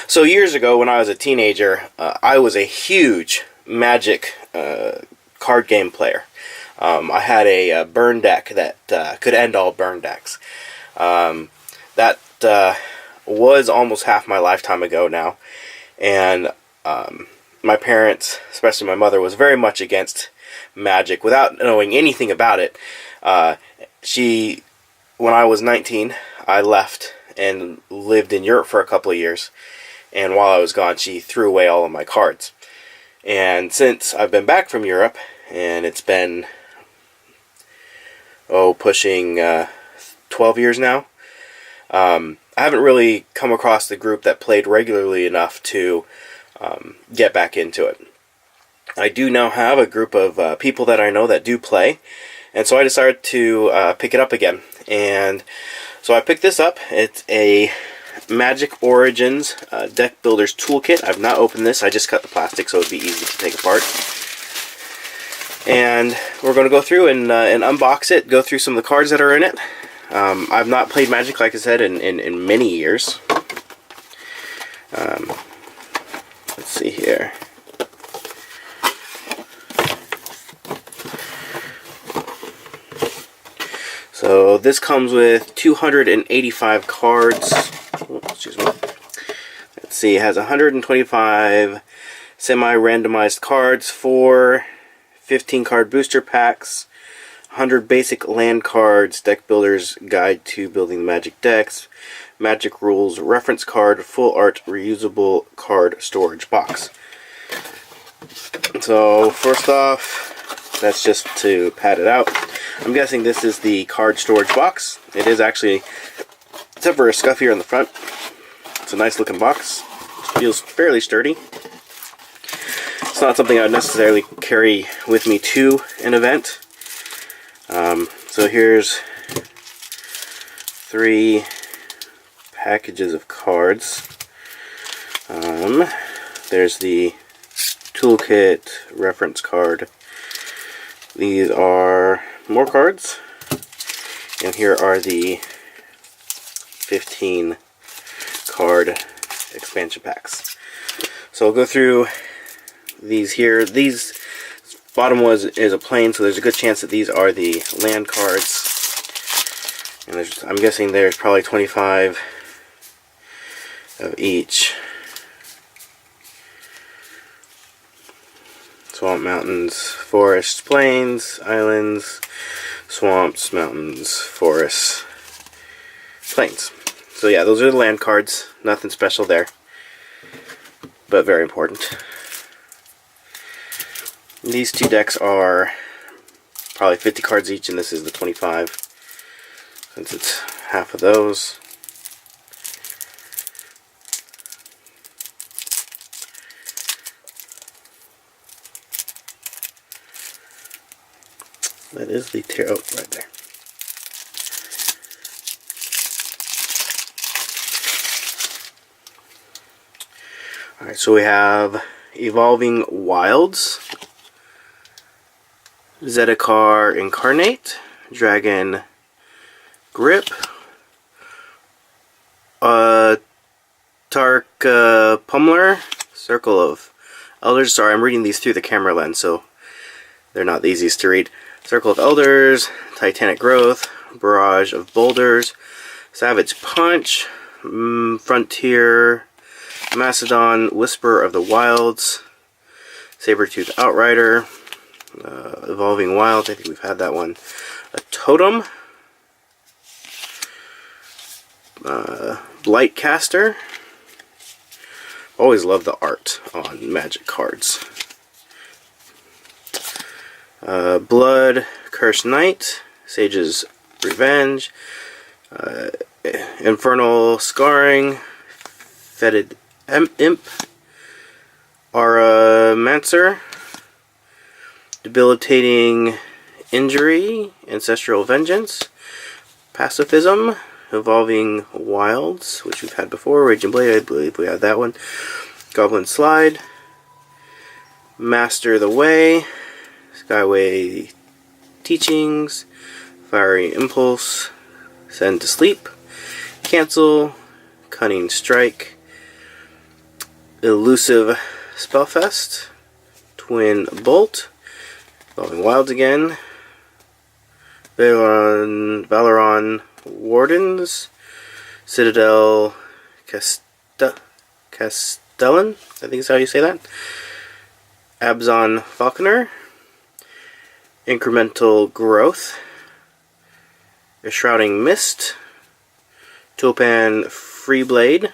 So years ago, when I was a teenager, I was a huge Magic card game player. I had a burn deck that could end all burn decks. That was almost half my lifetime ago now, and my parents, especially my mother, was very much against Magic without knowing anything about it. When I was 19, I left and lived in Europe for a couple of years, and while I was gone, she threw away all of my cards. And since I've been back from Europe, and it's been pushing 12 years now, I haven't really come across the group that played regularly enough to get back into it. I do now have a group of people that I know that do play, and so I decided to pick it up again. And so I picked this up. It's a Magic Origins Deck Builder's Toolkit. I've not opened this. I just cut the plastic so it would be easy to take apart. And we're going to go through and unbox it, go through some of the cards that are in it. I've not played Magic, like I said, in many years. Let's see here. So this comes with 285 cards. Oh, excuse me. Let's see, it has 125 semi-randomized cards, 4 15-card booster packs, 100 basic land cards, Deck Builder's Guide to Building Magic Decks, Magic Rules reference card, full art reusable card storage box. So first off, that's just to pad it out. I'm guessing this is the card storage box. It is actually, except for a scuff here in the front, it's a nice looking box. Feels fairly sturdy. It's not something I would necessarily carry with me to an event. So here's 3 packages of cards. There's the Toolkit reference card. These are more cards, and here are the 15 card expansion packs. So I'll go through these here. These bottom is a plain, so there's a good chance that these are the land cards. And I'm guessing there's probably 25 of each. Swamp, mountains, forests, plains, islands, swamps, mountains, forests, plains. So yeah, those are the land cards. Nothing special there, but very important. These 2 decks are probably 50 cards each, and this is the 25, since it's half of those. That is the tarot right there. Alright, so we have Evolving Wilds, Zedekar Incarnate, Dragon Grip, Tark Pummeler, Circle of Elders. Sorry, I'm reading these through the camera lens, so they're not the easiest to read. Circle of Elders, Titanic Growth, Barrage of Boulders, Savage Punch, Frontier, Macedon, Whisper of the Wilds, Sabertooth Outrider, Evolving Wilds, I think we've had that one, a Totem, Blightcaster. Always love the art on Magic cards. Blood, Cursed Knight, Sage's Revenge, Infernal Scarring, Fetid Imp, Aramancer, Debilitating Injury, Ancestral Vengeance, Pacifism, Evolving Wilds, which we've had before, Raging Blade, I believe we had that one, Goblin Slide, Master the Way, Skyway Teachings, Fiery Impulse, Send to Sleep, Cancel, Cunning Strike, Elusive Spellfest, Twin Bolt, Evolving Wilds again, Valeron Wardens, Citadel Castellan, I think is how you say that, Abzan Falconer, Incremental Growth, A Shrouding Mist, Topan Freeblade,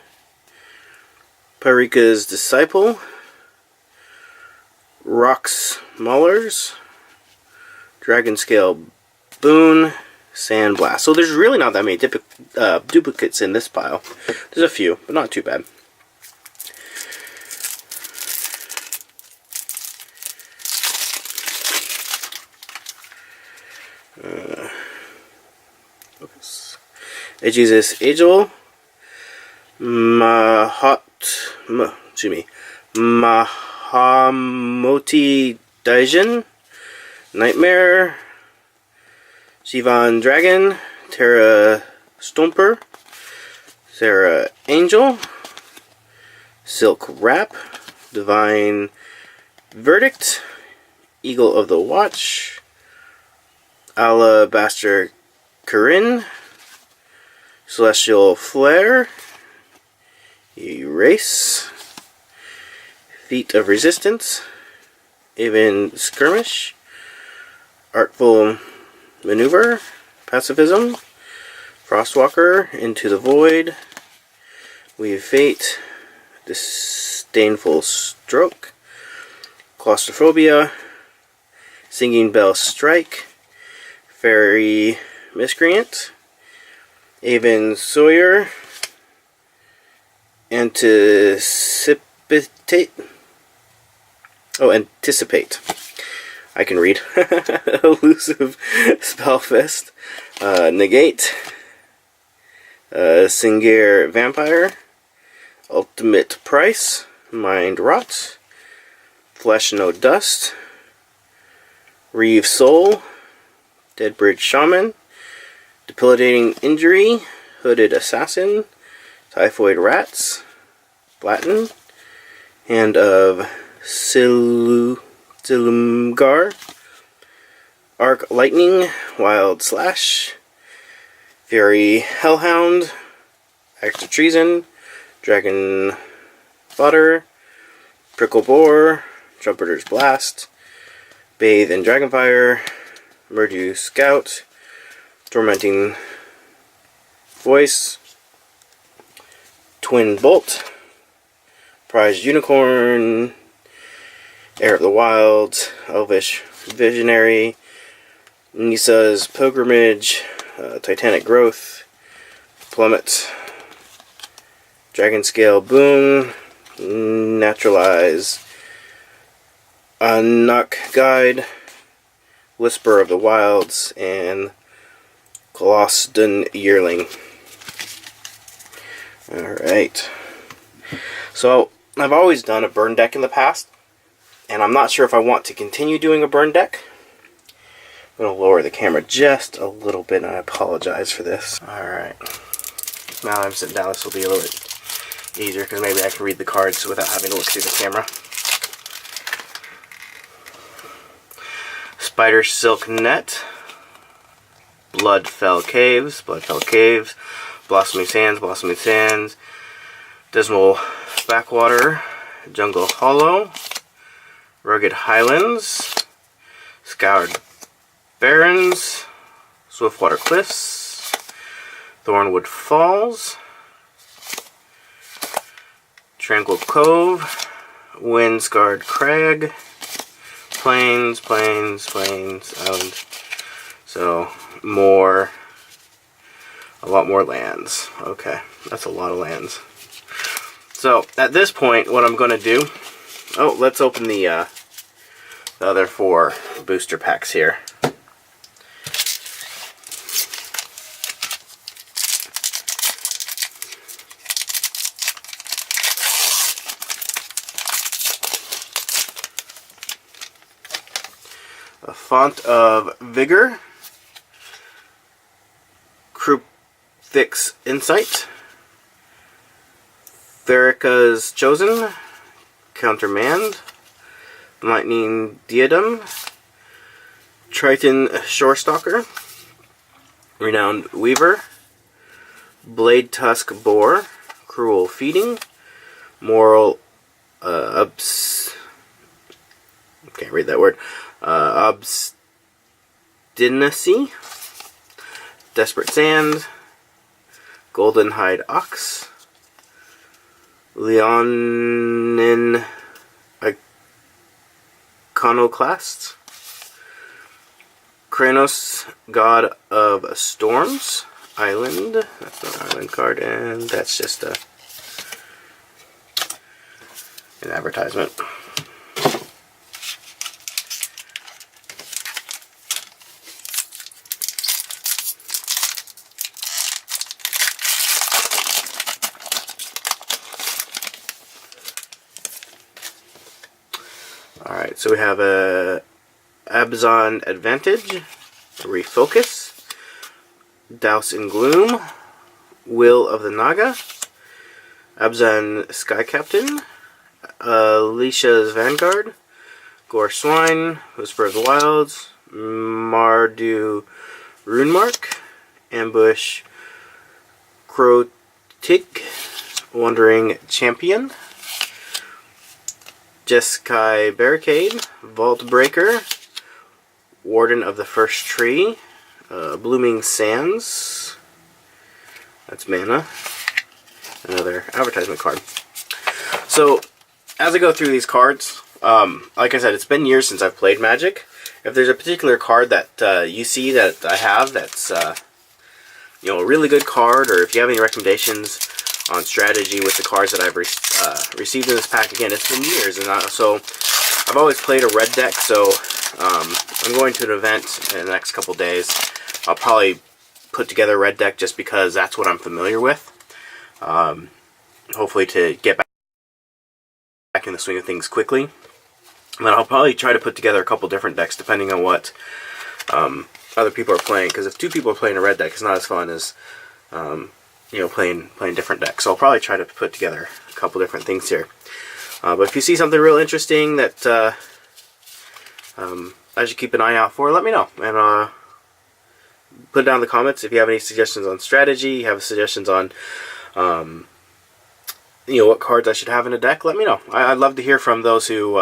Parika's Disciple, Rox Maulers, Dragonscale Boon, Sandblast. So there's really not that many duplicates in this pile. There's a few, but not too bad. Jesus Agel, Mahamoti Daijin, Nightmare, Shivan Dragon, Terra Stomper, Sarah Angel, Silk Wrap, Divine Verdict, Eagle of the Watch, Alabaster Corinne, Celestial Flare, Erase, Feat of Resistance, Aven Skirmish, Artful Maneuver, Pacifism, Frostwalker, Into the Void, Weave Fate, Disdainful Stroke, Claustrophobia, Singing Bell Strike, Fairy Miscreant, Aven Sawyer, Anticipate. I can read. Elusive Spellfest, Negate, Singir Vampire, Ultimate Price, Mind Rot, Flesh No Dust, Reeve Soul, Deadbridge Shaman, Debilitating Injury, Hooded Assassin, Typhoid Rats, Blatten, Hand of Silumgar, Arc Lightning, Wild Slash, Fury Hellhound, Act of Treason, Dragon Fodder, Prickle Boar, Trumpeter's Blast, Bathe in Dragonfire, Murdew Scout, Tormenting Voice, Twin Bolt, Prized Unicorn, Heir of the Wilds, Elvish Visionary, Nisa's Pilgrimage, Titanic Growth, Plummet, Dragonscale Boon, Naturalize, Knock Guide, Whisper of the Wilds, and Colossdon Yearling. Alright. So, I've always done a burn deck in the past, and I'm not sure if I want to continue doing a burn deck. I'm going to lower the camera just a little bit, and I apologize for this. Alright. Now that I'm sitting down, this will be a little bit easier, because maybe I can read the cards without having to look through the camera. Spider Silk Net, Bloodfell Caves, Blossoming Sands, Dismal Backwater, Jungle Hollow, Rugged Highlands, Scoured Barrens, Swiftwater Cliffs, Thornwood Falls, Tranquil Cove, Wind-Scarred Crag, Plains, Island. So, a lot more lands. Okay, that's a lot of lands. So, at this point, what I'm going to do... Oh, let's open the other 4 booster packs here. A Font of Vigor, Krupthik's Insight, Verica's Chosen, Countermand, Lightning Diadem, Triton Shorestalker, Renowned Weaver, Blade Tusk Boar, Cruel Feeding, Moral can't read that word. Obstinacy, Desperate Sand, Golden Hide Ox, Leonin Iconoclast, Kranos, God of Storms, Island. That's not an island card, and that's just an advertisement. Alright, so we have a Abzan Advantage, Refocus, Douse in Gloom, Will of the Naga, Abzan Sky Captain, Alicia's Vanguard, Gore Swine, Whisper of the Wilds, Mardu Runemark, Ambush Crotig, Wandering Champion, Jeskai Barricade, Vault Breaker, Warden of the First Tree, Blooming Sands, that's mana, another advertisement card. So, as I go through these cards, like I said, it's been years since I've played Magic. If there's a particular card that you see that I have that's a really good card, or if you have any recommendations on strategy with the cards that I've received in this pack, again, it's been years, and so I've always played a red deck. So I'm going to an event in the next couple days. I'll probably put together a red deck just because that's what I'm familiar with. Hopefully to get back in the swing of things quickly. And then I'll probably try to put together a couple different decks depending on what other people are playing. Because if two people are playing a red deck, it's not as fun as playing different decks. So I'll probably try to put together a couple different things here. But if you see something real interesting that I should keep an eye out for, let me know. And put it down in the comments if you have any suggestions on strategy, you have suggestions on what cards I should have in a deck. Let me know. I'd love to hear from those who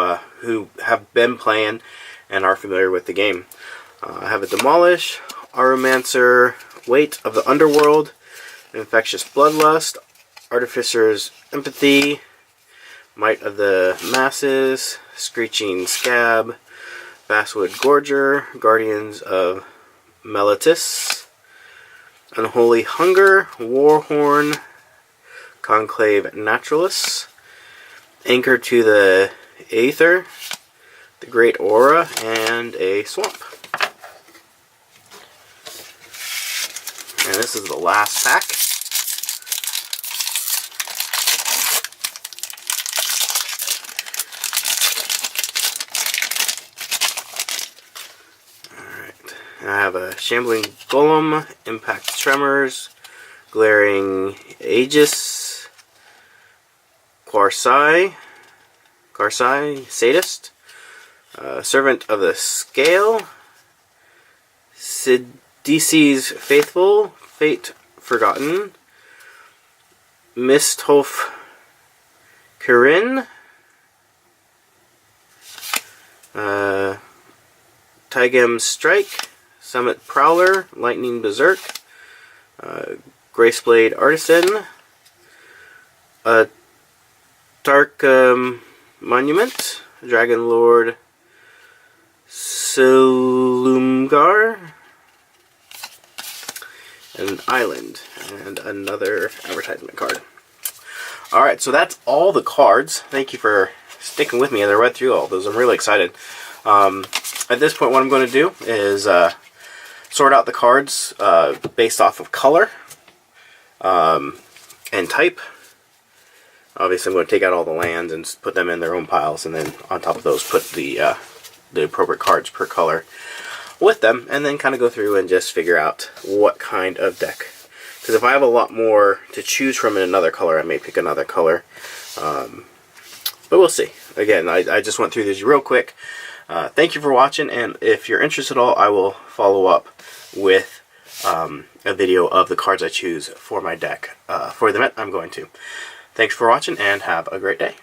have been playing and are familiar with the game. I have a Demolish, Aromancer, Weight of the Underworld, Infectious Bloodlust, Artificer's Empathy, Might of the Masses, Screeching Scab, Basswood Gorger, Guardians of Meletis, Unholy Hunger, Warhorn, Conclave Naturalist, Anchor to the Aether, the Great Aura, and a Swamp. And this is the last pack. Alright, I have a Shambling Golem, Impact Tremors, Glaring Aegis, Quarsai, Sadist, Servant of the Scale, Sidisi's Faithful, Fate Forgotten, Misthof Kirin, Taigem Strike, Summit Prowler, Lightning Berserk, Graceblade Artisan, Dark Monument, Dragon Lord Silumgar, an Island, and another advertisement card. Alright, so that's all the cards. Thank you for sticking with me as I read through all those. I'm really excited. At this point, what I'm going to do is sort out the cards based off of color and type. Obviously, I'm going to take out all the lands and put them in their own piles, and then on top of those put the appropriate cards per color with them, and then kind of go through and just figure out what kind of deck. Because if I have a lot more to choose from in another color, I may pick another color. But we'll see. Again, I just went through these real quick. Thank you for watching, and if you're interested at all, I will follow up with a video of the cards I choose for my deck for the event I'm going to. Thanks for watching, and have a great day.